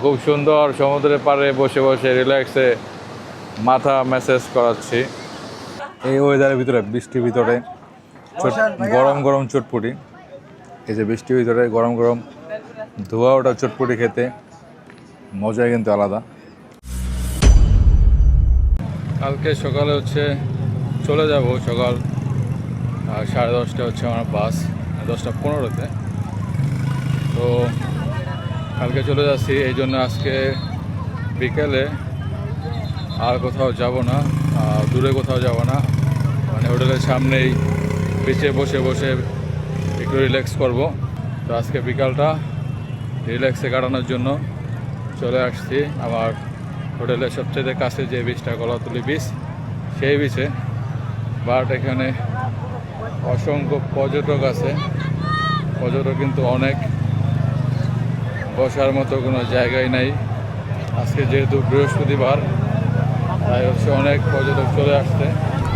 খুব সুন্দর সমুদ্রের পাড়ে বসে বসে রিল্যাক্সে মাথা ম্যাসেজ করাচ্ছি এই ওয়েদারের ভিতরে, বৃষ্টির ভিতরে গরম গরম চটপটি। এই যে বৃষ্টির ভিতরে গরম গরম ধোয়া ওটা চটপটি খেতে মজাই কিন্তু আলাদা। কালকে সকালে চলে যাব সকাল 10:30 হচ্ছে আমার বাস, 10:15-তে। তো কালকে চলে যাচ্ছি, এই জন্য আজকে বিকেলে আর কোথাও যাব না, দূরে কোথাও যাব না, মানে হোটেলের সামনেই বিচে বসে বসে একটু রিল্যাক্স করব। তো আজকে বিকালটা রিল্যাক্সে কাটানোর জন্য চলে আসছি আমার হোটেলের সবচেয়ে কাছে যে বিচটা, কলাতলি বিচ, সেই বিচে। বাট এখানে অসংখ্য পর্যটক আছে, পর্যটক কিন্তু অনেক, বসার মতো কোনো জায়গাই নাই। আজকে যেহেতু বৃহস্পতিবার, তাই অনেক পর্যটক চলে আসছে।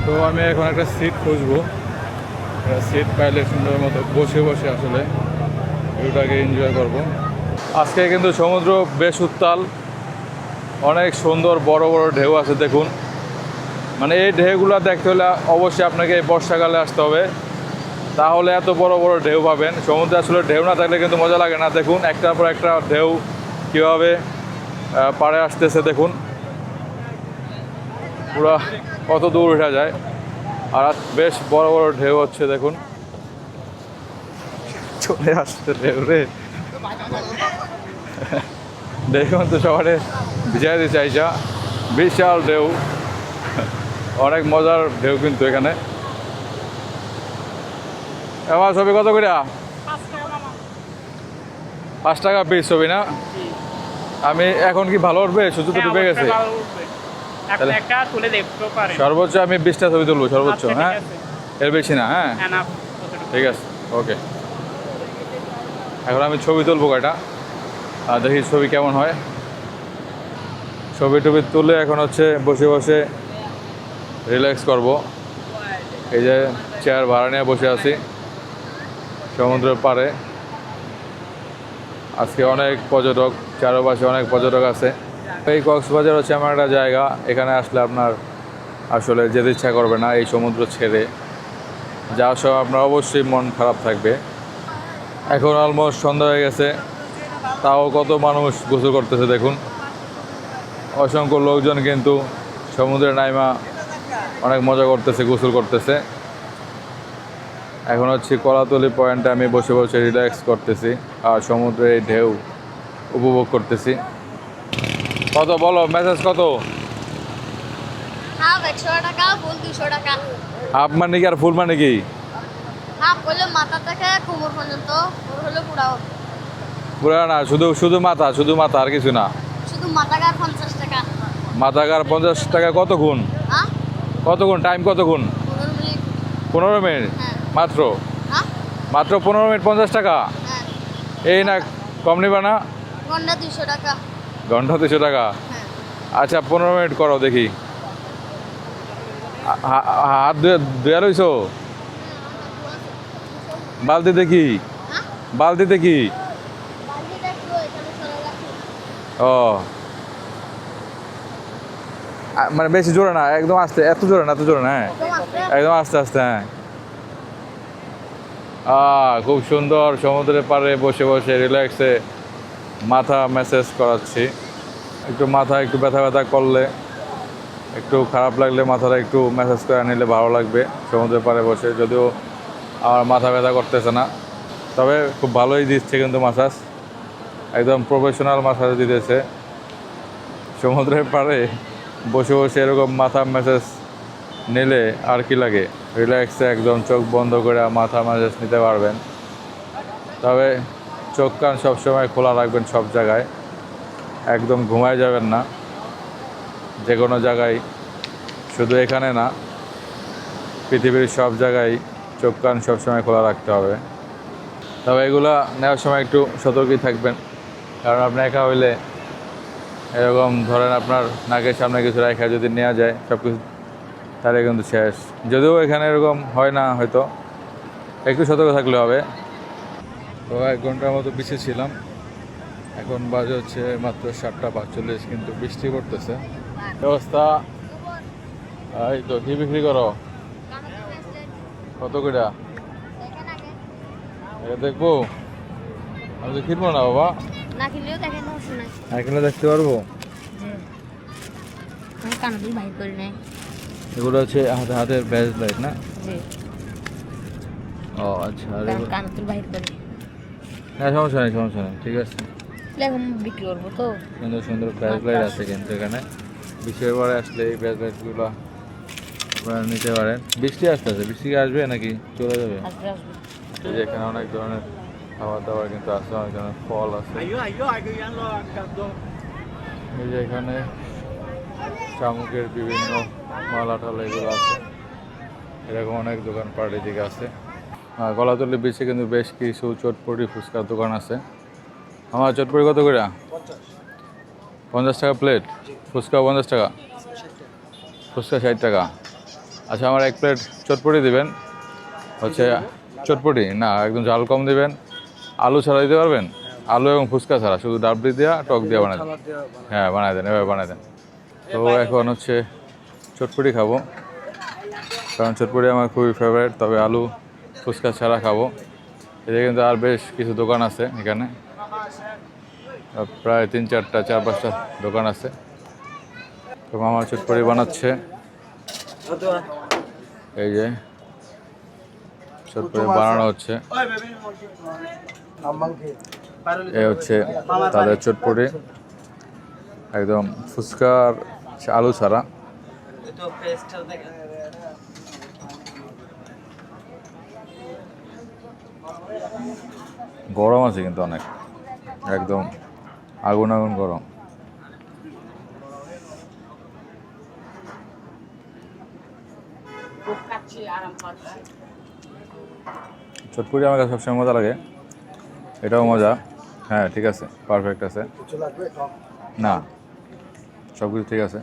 তো আমি এখন একটা সিট খুঁজবো, একটা সিট পাইলে সুন্দর মতো বসে বসে আসলে ভিউটাকে এনজয় করব। আজকে কিন্তু সমুদ্র বেশ উত্তাল, অনেক সুন্দর বড় বড় ঢেউ আছে দেখুন। মানে এই ঢেউগুলো দেখতে হলে অবশ্যই আপনাকে এই বর্ষাকালে আসতে হবে, তাহলে এত বড় বড় ঢেউ পাবেন। সমুদ্রে আসলে ঢেউ না থাকলে কিন্তু মজা লাগে না। দেখুন একটার পর একটা ঢেউ কীভাবে পাড়ে আসতেছে, দেখুন পুরা কত দূর উঠা যায়। আর বেশ বড় বড় ঢেউ হচ্ছে দেখুন, চলে আসছে ঢেউ রে। দেখুন তো সবাই ভিজাইতে চাইছা, বিশাল ঢেউ, অনেক মজার ঢেউ কিন্তু এখানে। আমার ছবি কত করে? 5 টাকা পিস ছবি না? আমি এখন কি ভালো উঠবে? সুযোগ তো ডুবে গেছে। সর্বোচ্চ আমি 20টা ছবি তুলবো সর্বোচ্চ, হ্যাঁ, এর বেশি না। হ্যাঁ ঠিক আছে, ওকে। এখন আমি ছবি তুলবো কয়টা, আর দেখি ছবি কেমন হয়। ছবি টবি তুলে এখন বসে বসে রিল্যাক্স করব। এই যে চেয়ার ভাড়া নিয়ে বসে আছি সমুদ্রের পাড়ে। আজকে অনেক পর্যটক, চারপাশে অনেক পর্যটক আছে। এই কক্সবাজার এমন একটা জায়গা, এখানে আসলে আপনার আসলে যেতে ইচ্ছা করবে না এই সমুদ্র ছেড়ে। যাওয়ার সময় আপনার অবশ্যই মন খারাপ থাকবে। এখন অলমোস্ট সন্ধ্যা হয়ে গেছে, তাও কত মানুষ গোসল করতেছে দেখুন। অসংখ্য লোকজন কিন্তু সমুদ্রে নাইমা অনেক মজা করতেছে, গোসল করতেছে। এখন কলাতলি পয়েন্টে আমি বসে বসে রিল্যাক্স করতেছি আর সমুদ্রের এই ঢেউ উপভোগ করতেছি। কত বলো, মেসেজ কত? হাফ 100 টাকা, ফুল 200 টাকা। হাফ মানে কি আর ফুল মানে কি? হাফ হলো মাথা থেকে কোমর পর্যন্ত, ফুল হলো পুরাও। পুরা না, শুধু মাথা, শুধু মাথা, আর কিছু না। শুধু মাথাকার 50 টাকা। মাথাকার 50 টাকা। কতক্ষণ? হ্যাঁ, কতক্ষণ টাইম? কতক্ষণ? 15 মিনিট। 15 মিনিট হ্যাঁ। মাত্র? হ্যাঁ মাত্র 15 মিনিট 50 টাকা? হ্যাঁ। এই না, কম নিবা না? ঘন্টা 200 টাকা। ঘন্টা 200 টাকা? হ্যাঁ। আচ্ছা 15 মিনিট করো দেখি। হাত ধুয়া রইছো? বালতিতে কি? হ্যাঁ, বালতিতে কি? বালতিটা একটু এখানে সরা রাখি। ও মানে বেশি জোরে না, একদম আস্তে, এত জোরে না, এত জোরে না, হ্যাঁ একদম আস্তে। একদম আস্তে আস্তে। হ্যাঁ, খুব সুন্দর সমুদ্রের পাড়ে বসে বসে রিল্যাক্সে মাথা ম্যাসেজ করাচ্ছি। একটু মাথা একটু ব্যথা ব্যথা করলে, একটু খারাপ লাগলে মাথাটা একটু ম্যাসেজ করে নিলে ভালো লাগবে সমুদ্রের পাড়ে বসে। যদিও আমার মাথা ব্যথা করতেছে না, তবে খুব ভালোই দিচ্ছে কিন্তু ম্যাসাজ, একদম প্রফেশনাল ম্যাসাজ দিতেছে। সমুদ্রের পাড়ে বসে বসে এরকম মাথা ম্যাসেজ নিলে আর কি লাগে, রিল্যাক্সে একদম চোখ বন্ধ করে মাথা ম্যাসেজ নিতে পারবেন। তবে চোখ কান সবসময় খোলা রাখবেন সব জায়গায়, একদম ঘুমায় যাবেন না যে কোনো জায়গায়, শুধু এখানে না, পৃথিবীর সব জায়গায় চোখ কান সবসময় খোলা রাখতে হবে। তবে এগুলা নেওয়ার সময় একটু সতর্কই থাকবেন, কারণ আপনি একা হইলে এরকম ধরেন আপনার নাকের সামনে কিছু রেখা যদি নেওয়া যায় সব কিছু, তাহলে কিন্তু শেষ। যদিও এখানে এরকম হয় না, হয়তো একটু সতর্ক থাকলে হবে। তো 1 ঘন্টার মতো পিছিয়ে ছিলাম, এখন বাজে হচ্ছে মাত্র 7:45, কিন্তু বৃষ্টি পড়তেছে। ব্যবস্থা এই তো কি বিক্রি করো? কত করে? এটা দেখবো? আমি তো কিনবো না বাবা। না কিনলেও দেখেন সমস্যা নাই। না কিনলে দেখতে পারবো? আমি কানাতুল বাহির করি নাই। এগুলো হচ্ছে হাতের ব্রেসলেট না? জি। ও আচ্ছা। আর কারণ কানাতুল বাহির করি। না সমস্যা নেই, সমস্যা নেই, ঠিক আছে। এখন বিক্রি করবো তো। সুন্দর সুন্দর ব্রেসলেট আছে কিন্তু এখানে। বৃষ্টির পরে আসলে এই ব্রেসলেটগুলো আপনারা নিতে পারেন। বৃষ্টি আসতেছে, বৃষ্টি কি আসবে নাকি চলে যাবে? আসবে আসবে। এই যে এখানে অনেক ধরনের খাবার দাবার কিন্তু আছে, অনেক ধরনের ফল আছে। এই যে এখানে শামুকের বিভিন্ন মালা টালা এগুলো আছে। এরকম অনেক দোকানপাট এদিকে আছে। আর গলাতলি বিচে কিন্তু বেশ কিছু চটপটি ফুচকার দোকান আছে। আমার চটপটি কত করে? 50 টাকা প্লেট। ফুচকা 50 টাকা, ফুচকা 60 টাকা। আচ্ছা, আমার 1 প্লেট চটপটি দিবেন। হচ্ছে চটপটি না, একদম ঝাল কম দিবেন। আলু ছাড়া দিতে পারবেন? আলু এবং ফুচকা ছাড়া, শুধু ডাবলি দেওয়া টক দিয়ে বানাই দেন। হ্যাঁ বানাই দেন, এভাবে বানাই দেন। তো এখন হচ্ছে চটপটি খাবো, কারণ চটপটি আমার খুবই ফেভারিট। তবে আলু ফুচকা ছাড়া খাবো। এদিকে কিন্তু আর বেশ কিছু দোকান আছে এখানে, প্রায় 3-4টা 4-5টা দোকান আছে। তো মামা চটপটি বানাচ্ছে। এই যে চটপটি বানানো হচ্ছে। এই হচ্ছে তাদের চটপটি, একদম ফুচকার আলু ছাড়া। গরম আছে কিন্তু অনেক, একদম আগুন আগুন গরম। চটপটি আমার কাছে সবসময় মজা লাগে, এটাও মজা। হ্যাঁ ঠিক আছে, পারফেক্ট আছে। না, সব কিছু ঠিক আছে।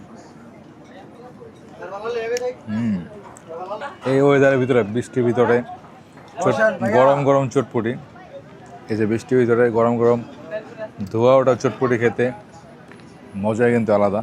এই ওয়েদারের ভিতরে, বৃষ্টির ভিতরে গরম গরম চটপটি, এই যে বৃষ্টির ভিতরে গরম গরম ধোয়া ওটা চটপটি খেতে মজাই কিন্তু আলাদা।